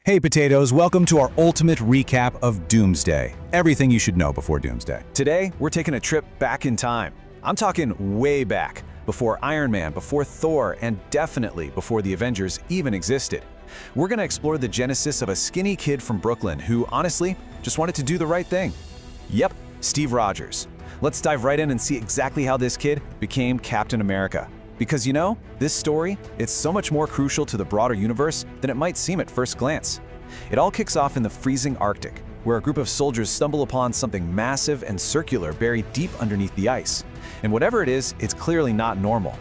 Hey potatoes, welcome to our ultimate recap of Doomsday. Everything you should know before Doomsday. Today, we're taking a trip back in time. I'm talking way back, before Iron Man, before Thor, and definitely before the Avengers even existed. We're gonna explore the genesis of a skinny kid from Brooklyn who, honestly, just wanted to do the right thing. Yep, Steve Rogers. Let's dive right in and see exactly how this kid became Captain America. Because you know, this story, it's so much more crucial to the broader universe than it might seem at first glance. It all kicks off in the freezing Arctic, where a group of soldiers stumble upon something massive and circular buried deep underneath the ice. And whatever it is, it's clearly not normal.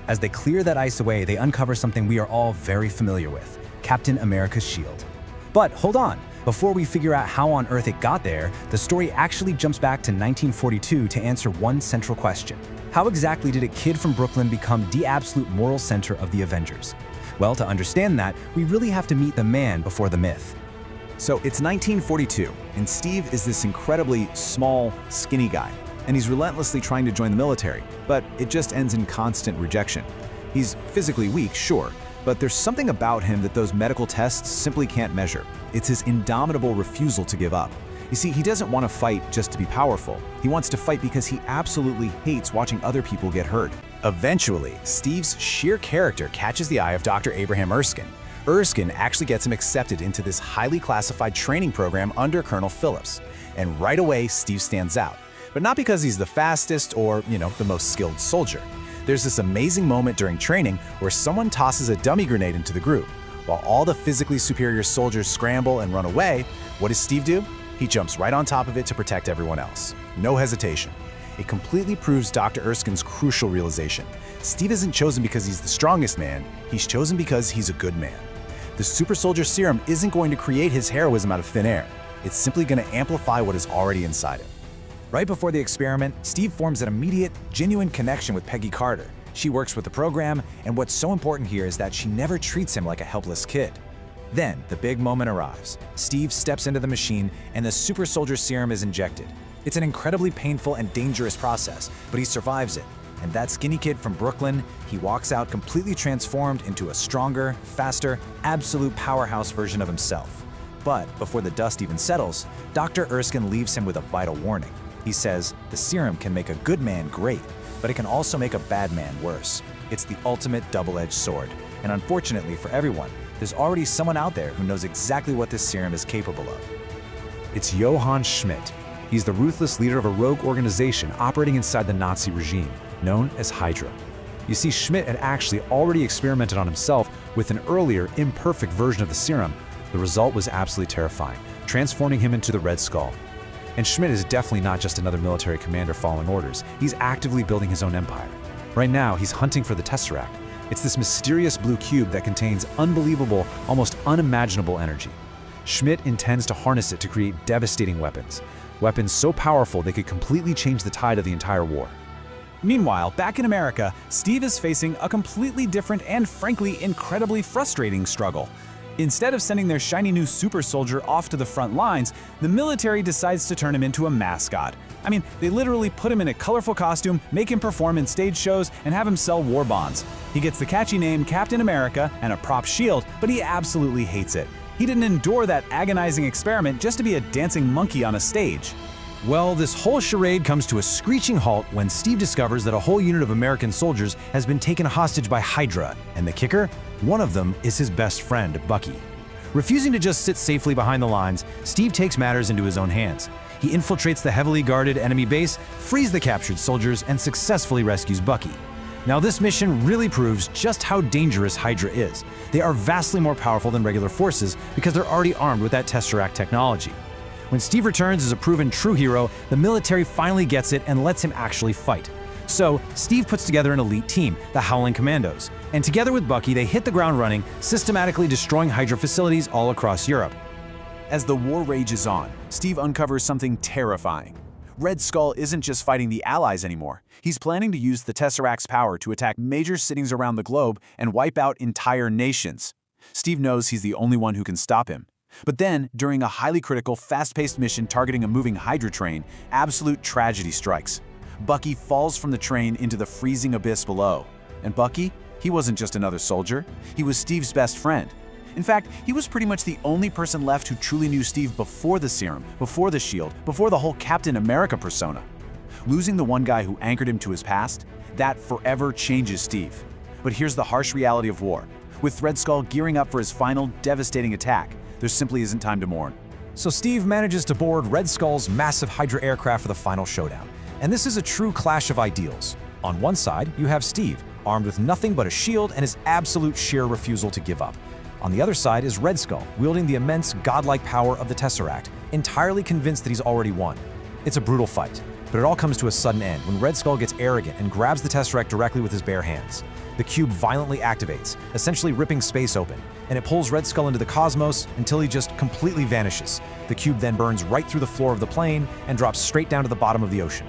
As they clear that ice away, they uncover something we are all very familiar with, Captain America's shield. But hold on, before we figure out how on earth it got there, the story actually jumps back to 1942 to answer one central question. How exactly did a kid from Brooklyn become the absolute moral center of the Avengers? Well, to understand that, we really have to meet the man before the myth. So it's 1942, and Steve is this incredibly small, skinny guy, and he's relentlessly trying to join the military, but it just ends in constant rejection. He's physically weak, sure, but there's something about him that those medical tests simply can't measure. It's his indomitable refusal to give up. You see, he doesn't want to fight just to be powerful. He wants to fight because he absolutely hates watching other people get hurt. Eventually, Steve's sheer character catches the eye of Dr. Abraham Erskine. Erskine actually gets him accepted into this highly classified training program under Colonel Phillips. And right away, Steve stands out. But not because he's the fastest or, the most skilled soldier. There's this amazing moment during training where someone tosses a dummy grenade into the group. While all the physically superior soldiers scramble and run away, what does Steve do? He jumps right on top of it to protect everyone else. No hesitation. It completely proves Dr. Erskine's crucial realization. Steve isn't chosen because he's the strongest man, he's chosen because he's a good man. The Super-Soldier Serum isn't going to create his heroism out of thin air. It's simply going to amplify what is already inside him. Right before the experiment, Steve forms an immediate, genuine connection with Peggy Carter. She works with the program, and what's so important here is that she never treats him like a helpless kid. Then, the big moment arrives. Steve steps into the machine, and the Super-Soldier Serum is injected. It's an incredibly painful and dangerous process, but he survives it. And that skinny kid from Brooklyn, he walks out completely transformed into a stronger, faster, absolute powerhouse version of himself. But before the dust even settles, Dr. Erskine leaves him with a vital warning. He says, the serum can make a good man great, but it can also make a bad man worse. It's the ultimate double-edged sword. And unfortunately for everyone, there's already someone out there who knows exactly what this serum is capable of. It's Johann Schmidt. He's the ruthless leader of a rogue organization operating inside the Nazi regime, known as Hydra. You see, Schmidt had actually already experimented on himself with an earlier, imperfect version of the serum. The result was absolutely terrifying, transforming him into the Red Skull. And Schmidt is definitely not just another military commander following orders. He's actively building his own empire. Right now, he's hunting for the Tesseract. It's this mysterious blue cube that contains unbelievable, almost unimaginable energy. Schmidt intends to harness it to create devastating weapons. Weapons so powerful they could completely change the tide of the entire war. Meanwhile, back in America, Steve is facing a completely different and frankly incredibly frustrating struggle. Instead of sending their shiny new super soldier off to the front lines, the military decides to turn him into a mascot. I mean, they literally put him in a colorful costume, make him perform in stage shows, and have him sell war bonds. He gets the catchy name Captain America and a prop shield, but he absolutely hates it. He didn't endure that agonizing experiment just to be a dancing monkey on a stage. Well, this whole charade comes to a screeching halt when Steve discovers that a whole unit of American soldiers has been taken hostage by Hydra, and the kicker? One of them is his best friend, Bucky. Refusing to just sit safely behind the lines, Steve takes matters into his own hands. He infiltrates the heavily guarded enemy base, frees the captured soldiers, and successfully rescues Bucky. Now, this mission really proves just how dangerous Hydra is. They are vastly more powerful than regular forces because they're already armed with that Tesseract technology. When Steve returns as a proven true hero, the military finally gets it and lets him actually fight. So, Steve puts together an elite team, the Howling Commandos, and together with Bucky, they hit the ground running, systematically destroying Hydra facilities all across Europe. As the war rages on, Steve uncovers something terrifying. Red Skull isn't just fighting the Allies anymore. He's planning to use the Tesseract's power to attack major cities around the globe and wipe out entire nations. Steve knows he's the only one who can stop him. But then, during a highly critical, fast-paced mission targeting a moving Hydra train, absolute tragedy strikes. Bucky falls from the train into the freezing abyss below. And Bucky? He wasn't just another soldier. He was Steve's best friend. In fact, he was pretty much the only person left who truly knew Steve before the serum, before the shield, before the whole Captain America persona. Losing the one guy who anchored him to his past, that forever changes Steve. But here's the harsh reality of war. With Red Skull gearing up for his final devastating attack, there simply isn't time to mourn. So Steve manages to board Red Skull's massive Hydra aircraft for the final showdown. And this is a true clash of ideals. On one side, you have Steve, armed with nothing but a shield and his absolute sheer refusal to give up. On the other side is Red Skull, wielding the immense godlike power of the Tesseract, entirely convinced that he's already won. It's a brutal fight, but it all comes to a sudden end when Red Skull gets arrogant and grabs the Tesseract directly with his bare hands. The cube violently activates, essentially ripping space open, and it pulls Red Skull into the cosmos until he just completely vanishes. The cube then burns right through the floor of the plane and drops straight down to the bottom of the ocean.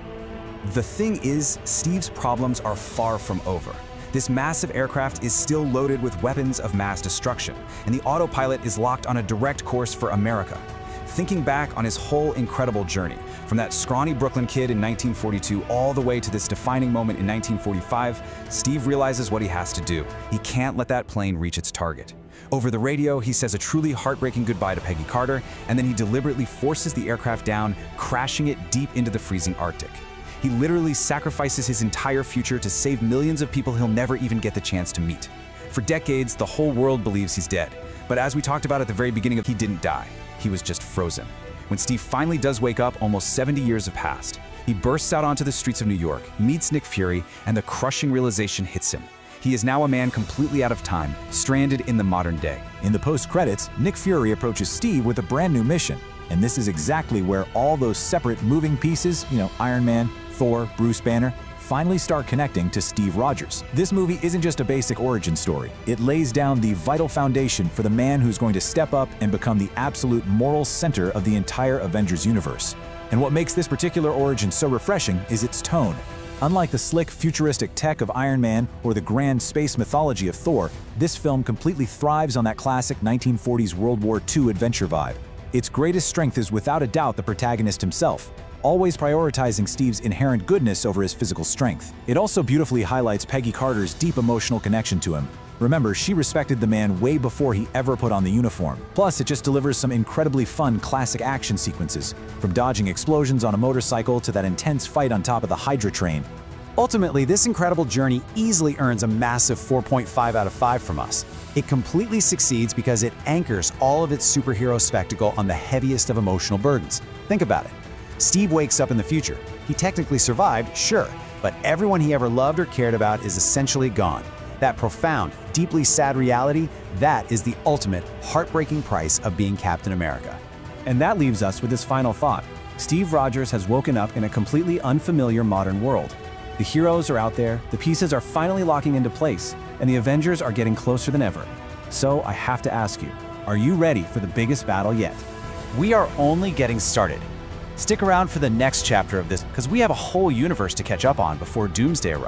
The thing is, Steve's problems are far from over. This massive aircraft is still loaded with weapons of mass destruction, and the autopilot is locked on a direct course for America. Thinking back on his whole incredible journey, from that scrawny Brooklyn kid in 1942 all the way to this defining moment in 1945, Steve realizes what he has to do. He can't let that plane reach its target. Over the radio, he says a truly heartbreaking goodbye to Peggy Carter, and then he deliberately forces the aircraft down, crashing it deep into the freezing Arctic. He literally sacrifices his entire future to save millions of people he'll never even get the chance to meet. For decades, the whole world believes he's dead. But as we talked about at the very beginning, he didn't die. He was just frozen. When Steve finally does wake up, almost 70 years have passed. He bursts out onto the streets of New York, meets Nick Fury, and the crushing realization hits him. He is now a man completely out of time, stranded in the modern day. In the post-credits, Nick Fury approaches Steve with a brand new mission. And this is exactly where all those separate moving pieces, Iron Man, Thor, Bruce Banner, finally start connecting to Steve Rogers. This movie isn't just a basic origin story. It lays down the vital foundation for the man who's going to step up and become the absolute moral center of the entire Avengers universe. And what makes this particular origin so refreshing is its tone. Unlike the slick, futuristic tech of Iron Man or the grand space mythology of Thor, this film completely thrives on that classic 1940s World War II adventure vibe. Its greatest strength is without a doubt the protagonist himself, always prioritizing Steve's inherent goodness over his physical strength. It also beautifully highlights Peggy Carter's deep emotional connection to him. Remember, she respected the man way before he ever put on the uniform. Plus, it just delivers some incredibly fun classic action sequences, from dodging explosions on a motorcycle to that intense fight on top of the Hydra train. Ultimately, this incredible journey easily earns a massive 4.5 out of 5 from us. It completely succeeds because it anchors all of its superhero spectacle on the heaviest of emotional burdens. Think about it. Steve wakes up in the future. He technically survived, sure, but everyone he ever loved or cared about is essentially gone. That profound, deeply sad reality, that is the ultimate, heartbreaking price of being Captain America. And that leaves us with this final thought. Steve Rogers has woken up in a completely unfamiliar modern world. The heroes are out there, the pieces are finally locking into place, and the Avengers are getting closer than ever. So I have to ask you, are you ready for the biggest battle yet? We are only getting started. Stick around for the next chapter of this, because we have a whole universe to catch up on before Doomsday arrives.